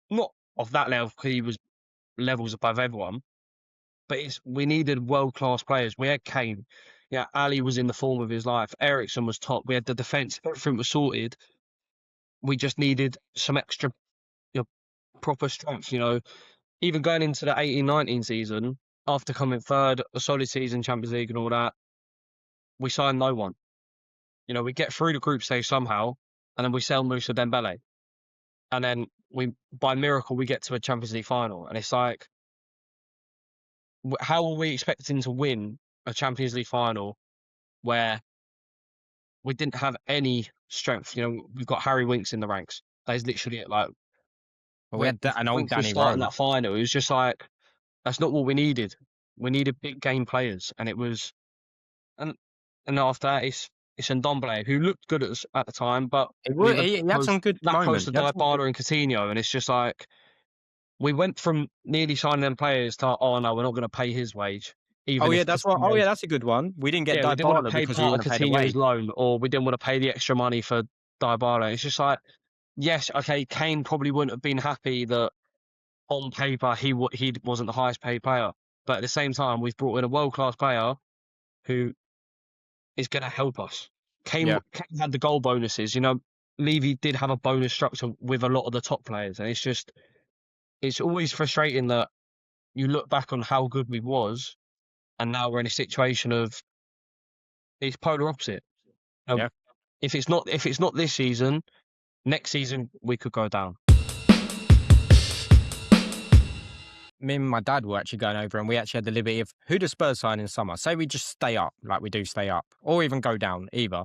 not of that level, because he was levels above everyone, but we needed world-class players. We had Kane. Yeah, Ali was in the form of his life. Eriksen was top. We had the defence. Everything was sorted. We just needed some extra proper strength. You know, even going into the 18-19 season, after coming third, a solid season, Champions League and all that, we signed no one. You know, we get through the group stage somehow, and then we sell Moussa Dembele. And then by miracle, we get to a Champions League final. And it's like, how are we expecting to win a Champions League final where we didn't have any strength? You know, we've got Harry Winks in the ranks. That is literally it. Like, Well, we had an old Winks was Danny starting Rose. that final. It was just like, that's not what we needed. We needed big game players. And it was, and after that, it's Ndombele, who looked good at the time, but He had some good that close moments. to Dybala and Coutinho, and it's just like, we went from nearly signing them players to, oh no, we're not going to pay his wage. That's right. Oh yeah, that's a good one. We didn't get we didn't want Dybala to pay because we part of wouldn't have paid away. Coutinho's loan, or we didn't want to pay the extra money for Dybala. It's just like, yes, okay, Kane probably wouldn't have been happy that on paper he wasn't the highest paid player, but at the same time, we've brought in a world-class player who is going to help us. Kane had the goal bonuses. You know, Levy did have a bonus structure with a lot of the top players, and it's always frustrating that you look back on how good we was, and now we're in a situation of it's polar opposite. If it's not this season, next season we could go down. Me and my dad were actually going over, and we actually had the liberty of, who does Spurs sign in summer? Say we just stay up, like we do stay up, or even go down, either.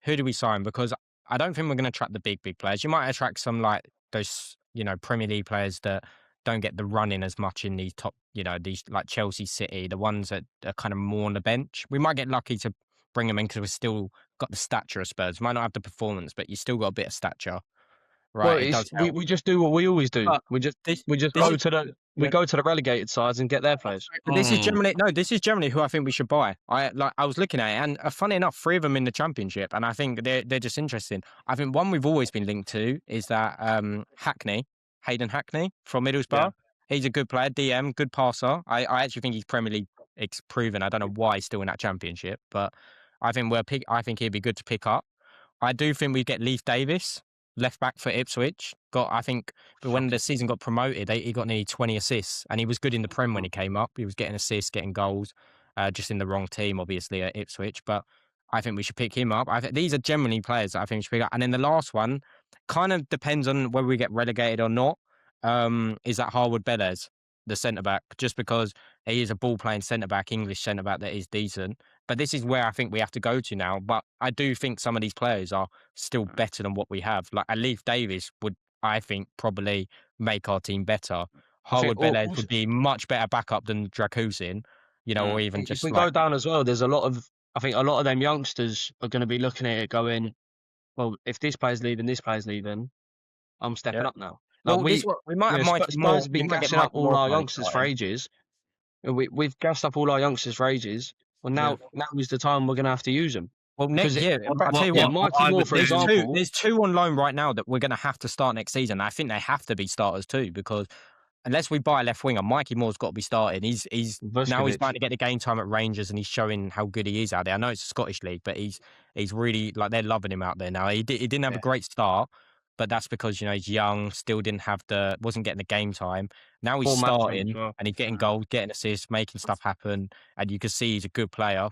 Who do we sign? Because I don't think we're going to attract the big players. You might attract some, like, those, you know, Premier League players that don't get the run in as much in these top, you know, these like Chelsea, City, the ones that are kind of more on the bench. We might get lucky to bring them in because we've still got the stature of Spurs. We might not have the performance, but you still got a bit of stature. Right, well, we just do what we always do. We just go to the relegated sides and get their players. This is generally who I think we should buy. I was looking at it, and funny enough, 3 of them in the Championship, and I think they're just interesting. I think one we've always been linked to is that Hayden Hackney from Middlesbrough. Yeah. He's a good player, DM, good passer. I actually think he's Premier League proven. I don't know why he's still in that Championship, but I think he'd be good to pick up. I do think we get Leif Davis, left back for Ipswich. When the season got promoted, he got nearly 20 assists, and he was good in the Prem when he came up. He was getting assists, getting goals, just in the wrong team, obviously, at Ipswich. But I think we should pick him up. These are generally players that I think we should pick up. And then the last one kind of depends on whether we get relegated or not. Is that Harwood Belez, the centre-back, just because he is a ball-playing centre-back, English centre-back that is decent. But this is where I think we have to go to now. But I do think some of these players are still better than what we have. Like Leif Davis would, I think, probably make our team better. Harwood Belez would be much better backup than Drakusin, you know, or even just if we go down as well, there's a lot of them youngsters are going to be looking at it going, well, if this player's leaving, I'm stepping up now. Like we might have Spurs have been gassing up all our youngsters for ages. We've gassed up all our youngsters for ages. Well, now is the time we're going to have to use them. Well, next year, I'll tell you what, Mikey Moore, for example. There's 2 on loan right now that we're going to have to start next season. I think they have to be starters too, because unless we buy a left winger, Mikey Moore's got to be starting. He's starting to get the game time at Rangers, and he's showing how good he is out there. I know it's a Scottish league, but he's really, like, they're loving him out there now. He didn't have a great start, but that's because, you know, he's young, still wasn't getting the game time. Now he's starting, and he's getting goals, getting assists, making stuff happen, and you can see he's a good player.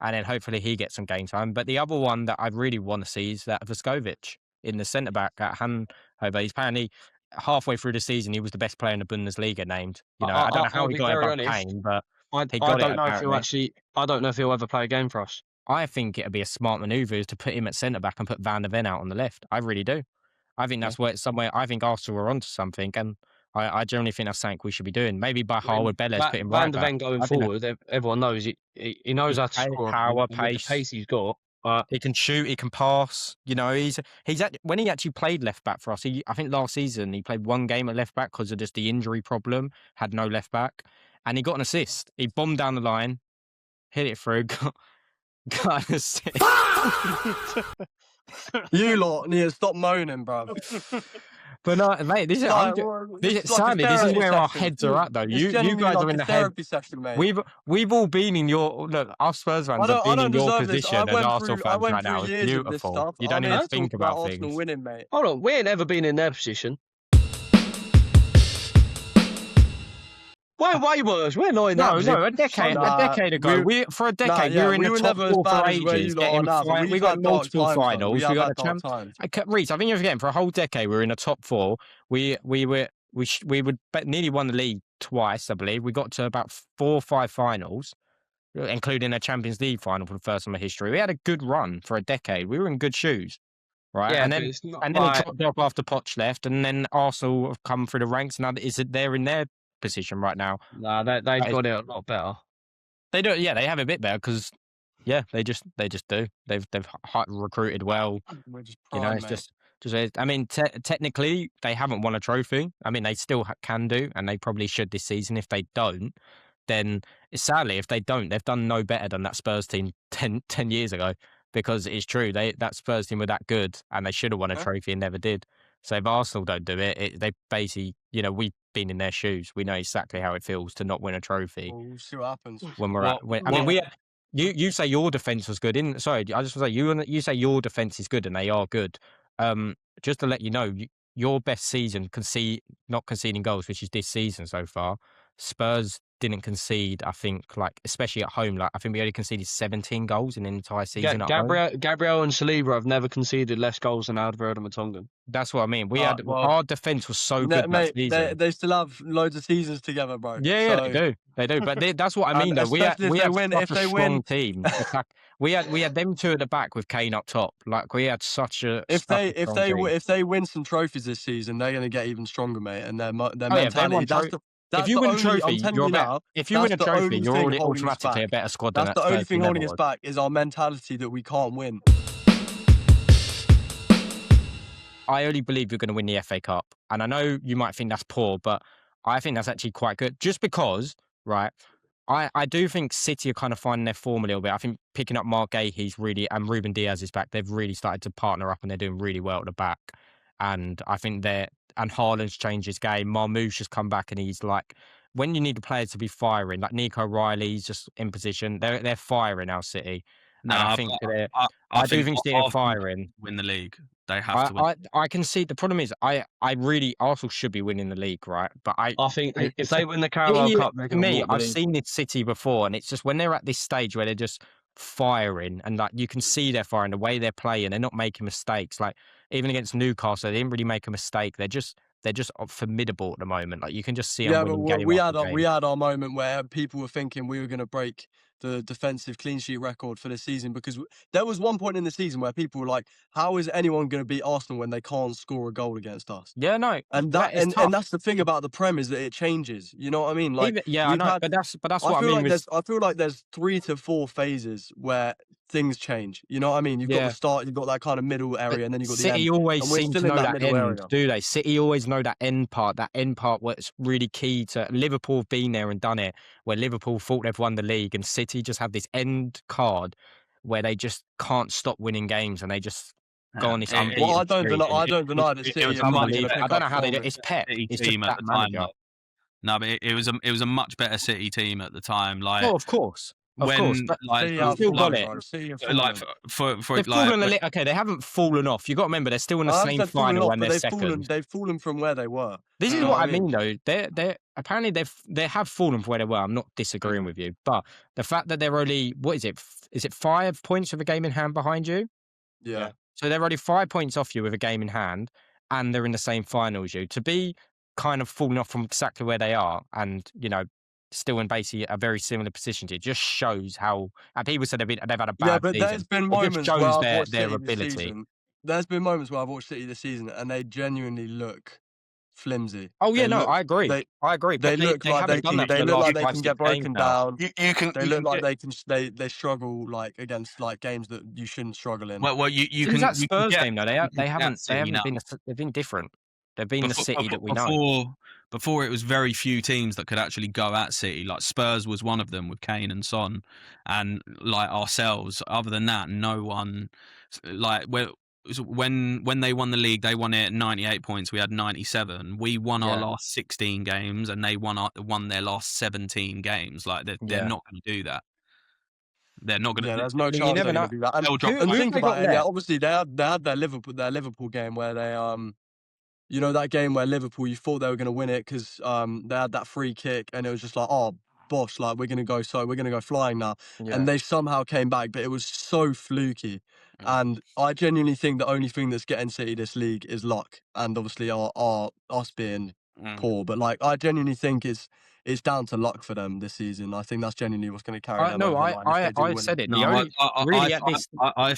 And then hopefully he gets some game time. But the other one that I really want to see is that Vuskovic in the centre-back at Hannover. He's apparently halfway through the season, he was the best player in the Bundesliga named. You know, I don't know how he got it above Kane, but I don't know if he'll ever play a game for us. I think it'd be a smart manoeuvre is to put him at centre-back and put Van der Ven out on the left. I really do. I think that's somewhere I think Arsenal are onto something, and I generally think that's something we should be doing. Maybe by Harwood Belez, put him right back. Van der Ven going forward, everyone knows he knows how to score. Power, pace. The pace he's got. He can shoot, he can pass. You know, when he actually played left back for us, I think last season he played 1 game at left back because of just the injury problem, had no left back, and he got an assist. He bombed down the line, hit it through, got an assist. You lot need to stop moaning, bruv. But no, mate, this is where our heads are at, though. You guys are in the therapy session, mate. We've all been in our Spurs fans have been in your position as Arsenal fans right now. It's beautiful. You don't even think about things. Winning, mate. Hold on, we ain't ever been in their position. We're way worse. We're not in that No, position. a decade ago. We were in we the were top never as four bad for as where ages. you lot are now, but We we've got had dark multiple times, though. finals. We We have got had a dark champ. times. Reece, I think you're forgetting. For a whole decade, we were in the top four. We nearly won the league twice, I believe. We got to about 4 or 5 finals, including a Champions League final for the first time in history. We had a good run for a decade. We were in good shoes, right? Yeah, and but then it's not it like dropped off after Poch left, and then Arsenal have come through the ranks. Now they're in their position right now. nah, they've got it a lot better. They do, yeah. They have a bit better because, yeah, they just do. They've recruited well. We're just You know, prime, it's mate. just. I mean, technically, they haven't won a trophy. I mean, they still can do, and they probably should this season. If they don't, then sadly, if they don't, they've done no better than that Spurs team 10 years ago. Because it's true, that Spurs team were that good, and they should have won a trophy and never did. So if Arsenal don't do it, they basically, you know, we've been in their shoes. We know exactly how it feels to not win a trophy. We'll see what happens. When we're you say your defense was good. Sorry, I just want to say you say your defense is good, and they are good. Just to let you know, your best season not conceding goals, which is this season so far. Spurs didn't concede, I think, like especially at home. Like I think we only conceded 17 goals in an entire season. Gabriel and Saliba have never conceded less goals than Alderweireld and Vertonghen. That's what I mean. Our defense was so good that season. They still have loads of seasons together, bro. Yeah, they do. But that's what I mean. Though we have such a strong team. We had them two at the back with Kane up top. Like we had such a. If they win some trophies this season, they're going to get even stronger, mate. And their mentality. If you win a trophy, you're already automatically a better squad than that. That's the only thing holding us back is our mentality that we can't win. I only believe you're going to win the FA Cup. And I know you might think that's poor, but I think that's actually quite good. Just because, right, I do think City are kind of finding their form a little bit. I think picking up Mark Gahey's and Ruben Diaz is back. They've really started to partner up and they're doing really well at the back. And I think and Haaland's changed his game. Marmoush's just come back and he's like, when you need the players to be firing, like Nico Riley's just in position, they're firing our City. No, I think City are firing. Win the league. They have to win. I can see the problem is Arsenal should be winning the league, right? But I think if they win the Carabao Cup, I've seen this City before, and it's just when they're at this stage where they're just firing, and like you can see they're firing the way they're playing, they're not making mistakes. Like even against Newcastle, they didn't really make a mistake. They're just formidable at the moment. Like you can just see. Yeah, but we had our moment where people were thinking we were going to break the defensive clean sheet record for this season, because there was one point in the season where people were like, how is anyone going to beat Arsenal when they can't score a goal against us? Yeah, no. And that's the thing about the Prem is that it changes. You know what I mean? Like, I know, but that's what I mean. I feel like there's 3 to 4 phases where things change. You know what I mean? You've got the start, you've got that kind of middle area, and then you've got the end. City always seem to know that end, area. do they? City always know that end part where it's really key to. Liverpool have been there and done it, where Liverpool thought they've won the league and City just have this end card where they just can't stop winning games and they just go on this unbeaten Well, I don't deny that City. I don't know how they do it. It's Pep. It's team just at the time. No, but it was a much better City team at the time. Like, of course. They've still got it. Okay, they haven't fallen off. You got to remember they're still in the same final and they're second. They've fallen from where they were. This is what I mean, though. They apparently they have fallen from where they were. I'm not disagreeing with you, but the fact that they're only is it 5 points with a game in hand behind you? Yeah. So they're only 5 points off you with a game in hand, and they're in the same final as you. To be kind of falling off from exactly where they are, and still in basically a very similar position to it, just shows how. And people said they've had a bad season. Yeah, but there's been moments where I've watched their City ability. this season. There's been moments where I've watched City this season and they genuinely look flimsy. Oh yeah, I agree. I agree. They look like they can get broken down. They look like they struggle like against like games that you shouldn't struggle in. Well, you can. That Spurs game though, they haven't been. They've been different. They've been the City that we know. Before it was very few teams that could actually go at City. Like Spurs was one of them with Kane and Son, and like ourselves. Other than that, no one. Like when they won the league, they won it at 98 points. We had 97. We won our last 16 games, and they won their last 17 games. Like they're not going to do that. They're not going to. Yeah, there's no chance they're going to do that. And think about it. Yeah, obviously they had their Liverpool game where they you know, that game where Liverpool, you thought they were going to win it because they had that free kick, and it was just like, oh, bosh, like we're going to go flying now. Yeah. And they somehow came back, but it was so fluky. And I genuinely think the only thing that's getting City this league is luck, and obviously us being poor. But like, I genuinely think it's down to luck for them this season. I think that's genuinely what's going to carry them. No, over the line if they do I win said it. No, The only really at this.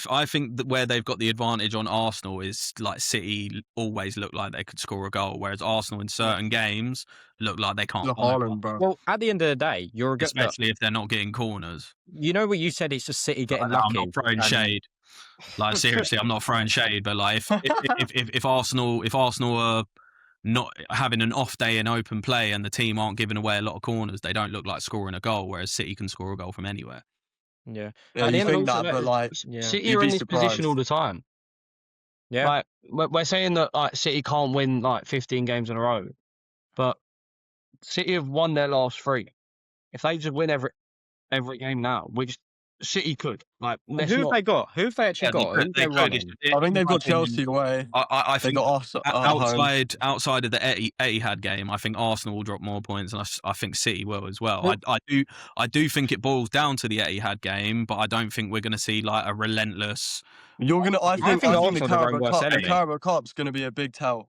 I think that where they've got the advantage on Arsenal is like City always look like they could score a goal, whereas Arsenal in certain games look like they can't. The find Haaland, one, bro. Well, at the end of the day, you're a especially if they're not getting corners. You know what you said? It's just City getting I'm lucky. not throwing shade. Like seriously, I'm not throwing shade, but like if Arsenal are not having an off day in open play and the team aren't giving away a lot of corners, they don't look like scoring a goal, whereas City can score a goal from anywhere. Yeah. Yeah, At the you end of think also, that, but like, City you'd are be in this position surprised. all the time. Yeah. Like we're saying that like City can't win like 15 games in a row, but City have won their last 3. If they just win every game now, which City could, like, Who have they got? Who have they actually got? Who have they running? I think they've got Chelsea away. I They think got us at home. outside of the Etihad game, I think Arsenal will drop more points, and I think City will as well. Well- I do think it boils down to the Etihad game, but I don't think we're going to see like a relentless. You're gonna. I think Arsenal the are their own worst enemy. Carabao Cup's gonna be a big tell.